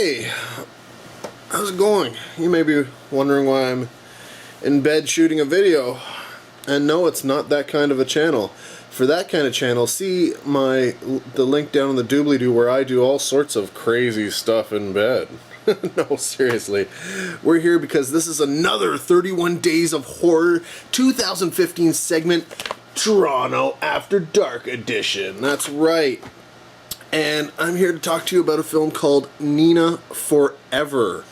Hey, how's it going? You may be wondering why I'm in bed shooting a video. And no, it's not that kind of a channel. For that kind of channel, see the link down in the doobly-doo where I do all sorts of crazy stuff in bed. No, seriously. We're here because this is another 31 Days of Horror 2015 segment, Toronto After Dark Edition. That's right. And I'm here to talk to you about a film called Nina Forever.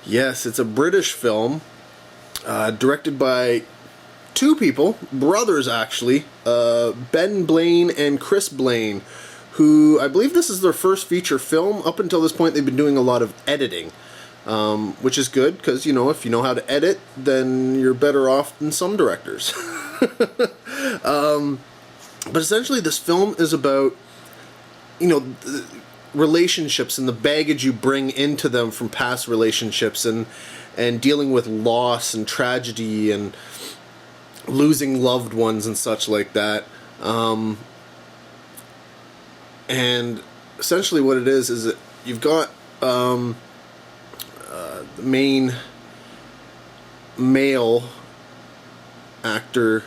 Yes, it's a British film, directed by two people, brothers actually, Ben Blaine and Chris Blaine, who I believe this is their first feature film. Up until this point, they've been doing a lot of editing, which is good because, you know, if you know how to edit, then you're better off than some directors. But essentially, this film is about, you know, relationships and the baggage you bring into them from past relationships, and dealing with loss and tragedy and losing loved ones and such like that. And essentially what it is that you've got the main male actor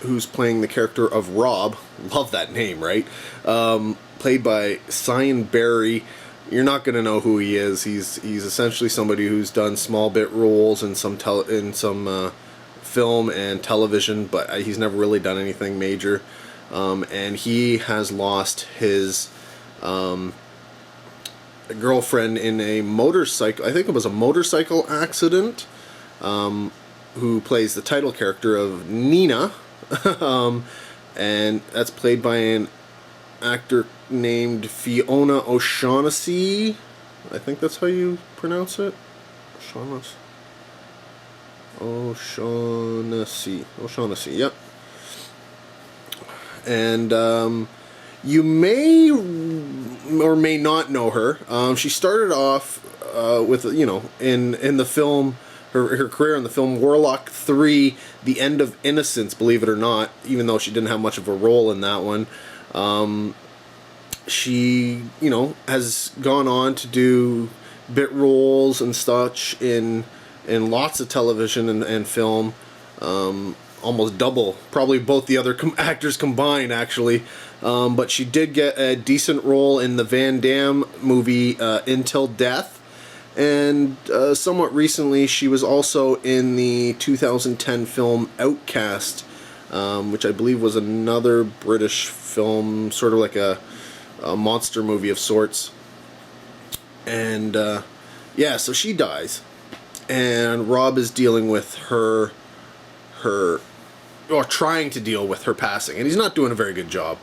who's playing the character of Rob. Love that name, right? Played by Cyan Barry. You're not going to know who he is. He's essentially somebody who's done small bit roles in some film and television, but he's never really done anything major. And he has lost his girlfriend in a motorcycle, I think it was a motorcycle accident, who plays the title character of Nina. And that's played by an actor named Fiona O'Shaughnessy. I think that's how you pronounce it. O'Shaughnessy, yep. And you may or may not know her. She started off with, you know, in the film, her career in the film Warlock 3, The End of Innocence, believe it or not, even though she didn't have much of a role in that one. She, you know, has gone on to do bit roles and such in lots of television and film, almost double, probably both the other actors combined, actually. But she did get a decent role in the Van Damme movie Until Death. And somewhat recently, she was also in the 2010 film Outcast, which I believe was another British film, sort of like a monster movie of sorts. And yeah, so she dies, and Rob is dealing with or trying to deal with her passing, and he's not doing a very good job.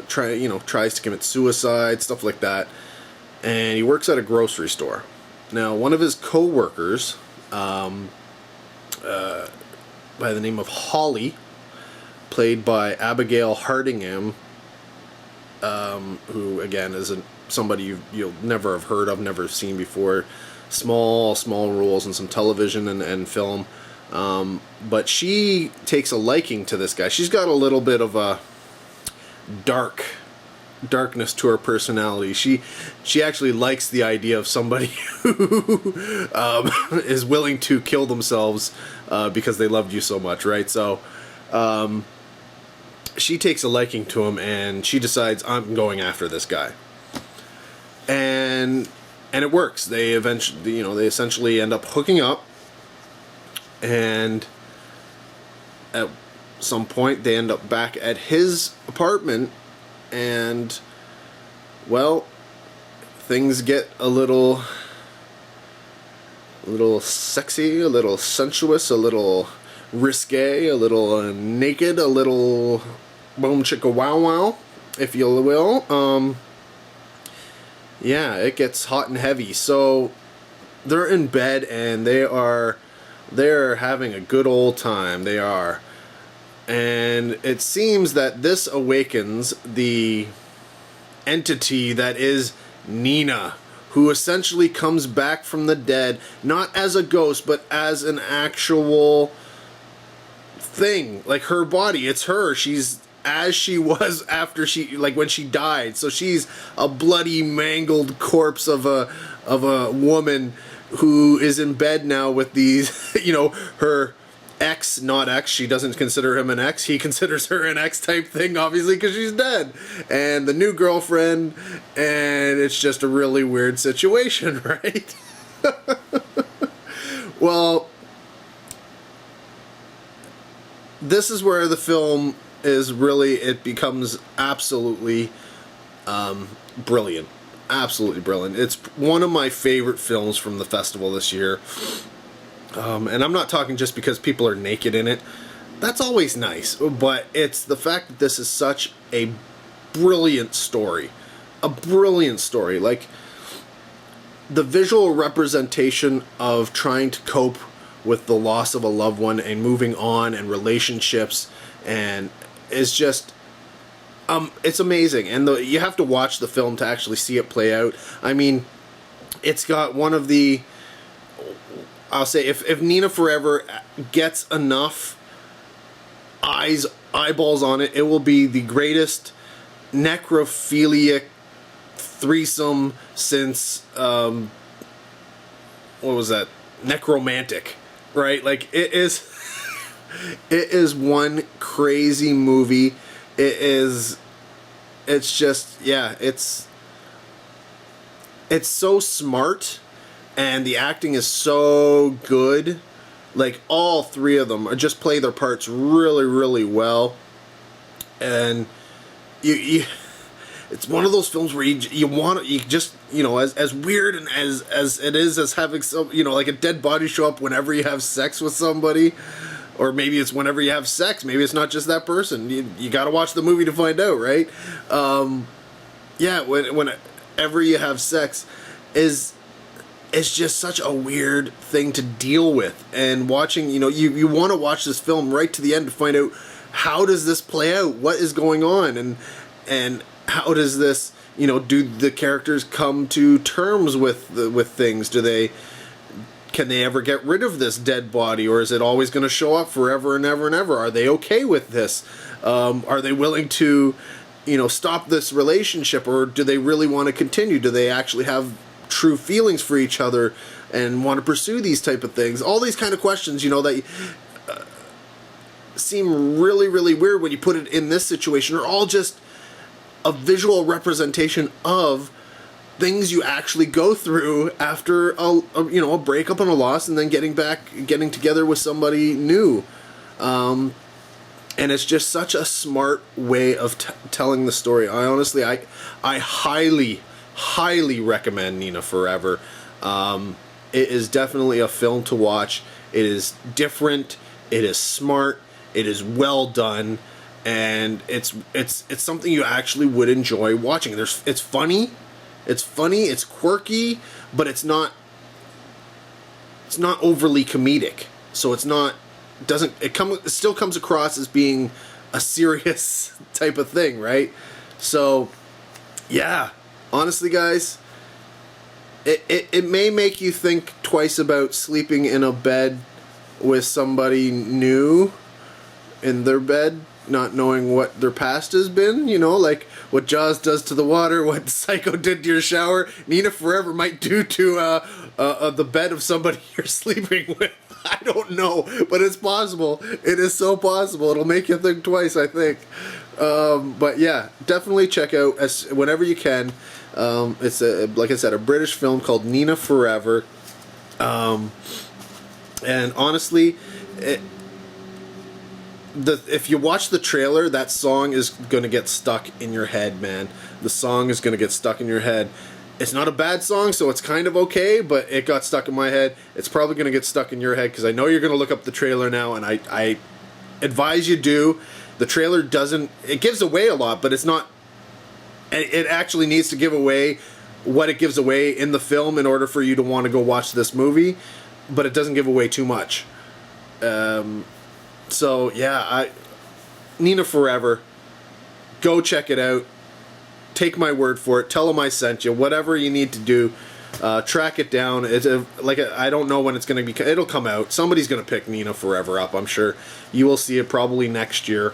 Tries to commit suicide, stuff like that. And he works at a grocery store. Now, one of his co-workers, by the name of Holly, played by Abigail Hardingham, who again is somebody you'll never have heard of, never seen before. Small roles in some television and film. But she takes a liking to this guy. She's got a little bit of a darkness to her personality. She actually likes the idea of somebody who is willing to kill themselves because they loved you so much, right? So she takes a liking to him, and she decides, I'm going after this guy. And it works. They essentially end up hooking up, and at some point they end up back at his apartment, and, well, things get a little sexy, a little sensuous, a little risque, a little naked, a little boom chicka wow wow, if you will. Yeah, it gets hot and heavy. So they're in bed, and they're having a good old time. They are. And it seems that this awakens the entity that is Nina, who essentially comes back from the dead, not as a ghost, but as an actual thing. Like her body, it's her. She's as she was after she, like, when she died. So she's a bloody, mangled corpse of a woman who is in bed now with these, you know, her ex, not ex, she doesn't consider him an ex, he considers her an ex type thing, obviously, because she's dead, and the new girlfriend, and it's just a really weird situation, right? Well, this is where the film is really, it becomes absolutely brilliant. Absolutely brilliant. It's one of my favorite films from the festival this year. And I'm not talking just because people are naked in it. That's always nice. But it's the fact that this is such a brilliant story. A brilliant story. Like, the visual representation of trying to cope with the loss of a loved one and moving on and relationships and is just it's amazing. And you have to watch the film to actually see it play out. I mean, it's got one of the, I'll say, if Nina Forever gets enough eyeballs on it, it will be the greatest necrophiliac threesome since what was that? Necromantic, right? Like, it is it is one crazy movie. It's just, yeah, it's so smart, and the acting is so good. Like, all three of them just play their parts really, really well. And you it's one of those films where you just, you know, as weird and as it is as having some, you know, like a dead body show up whenever you have sex with somebody, or maybe it's whenever you have sex, maybe it's not just that person. You got to watch the movie to find out, right? Yeah, whenever you have sex it's just such a weird thing to deal with. And watching, you know, you want to watch this film right to the end to find out, how does this play out? What is going on? And how does this, you know, do the characters come to terms with things? Can they ever get rid of this dead body, or is it always going to show up forever and ever and ever? Are they okay with this? Are they willing to, you know, stop this relationship, or do they really want to continue? Do they actually have true feelings for each other and want to pursue these type of things? All these kind of questions, you know, that seem really, really weird when you put it in this situation, are all just a visual representation of things you actually go through after a breakup and a loss, and then getting together with somebody new. And it's just such a smart way of telling the story. I highly, highly recommend Nina Forever. It is definitely a film to watch. It is different. It is smart. It is well done. And it's something you actually would enjoy watching. It's funny, it's quirky, but it's not overly comedic. So it still comes across as being a serious type of thing, right? So yeah, honestly, guys, it may make you think twice about sleeping in a bed with somebody new in their bed, not knowing what their past has been, you know, like what Jaws does to the water, what Psycho did to your shower, Nina Forever might do to the bed of somebody you're sleeping with. I don't know, but it's possible. It is so possible. It'll make you think twice, I think. But yeah, definitely check out whenever you can. It's like I said, a British film called Nina Forever. And honestly, if you watch the trailer, that song is going to get stuck in your head, man. The song is going to get stuck in your head. It's not a bad song, so it's kind of okay, but it got stuck in my head. It's probably going to get stuck in your head, because I know you're going to look up the trailer now, and I advise you do. The trailer it gives away a lot, but it's not, it actually needs to give away what it gives away in the film in order for you to want to go watch this movie, but it doesn't give away too much. So yeah, Nina Forever, go check it out. Take my word for it. Tell them I sent you. Whatever you need to do, track it down. I don't know when it's going to be. It'll come out. Somebody's going to pick Nina Forever up, I'm sure. You will see it probably next year.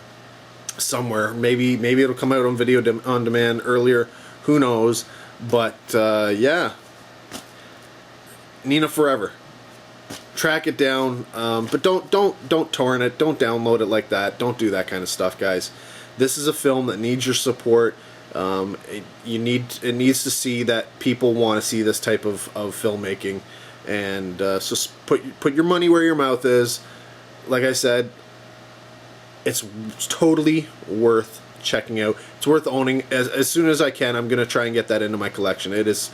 somewhere. Maybe it'll come out on video on demand earlier. Who knows? But yeah, Nina Forever. Track it down, but don't torrent it. Don't download it like that. Don't do that kind of stuff, guys. This is a film that needs your support. It needs to see that people want to see this type of filmmaking, and so put your money where your mouth is. Like I said, it's totally worth checking out. It's worth owning. As soon as I can, I'm gonna try and get that into my collection. It's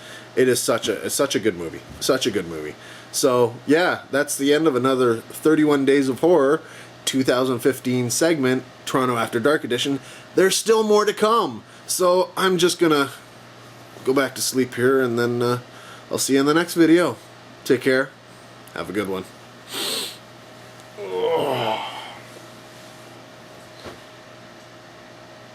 such a good movie. Such a good movie. So yeah, that's the end of another 31 Days of Horror 2015 segment, Toronto After Dark edition. There's still more to come. So I'm just gonna go back to sleep here, and then I'll see you in the next video. Take care. Have a good one. Oh.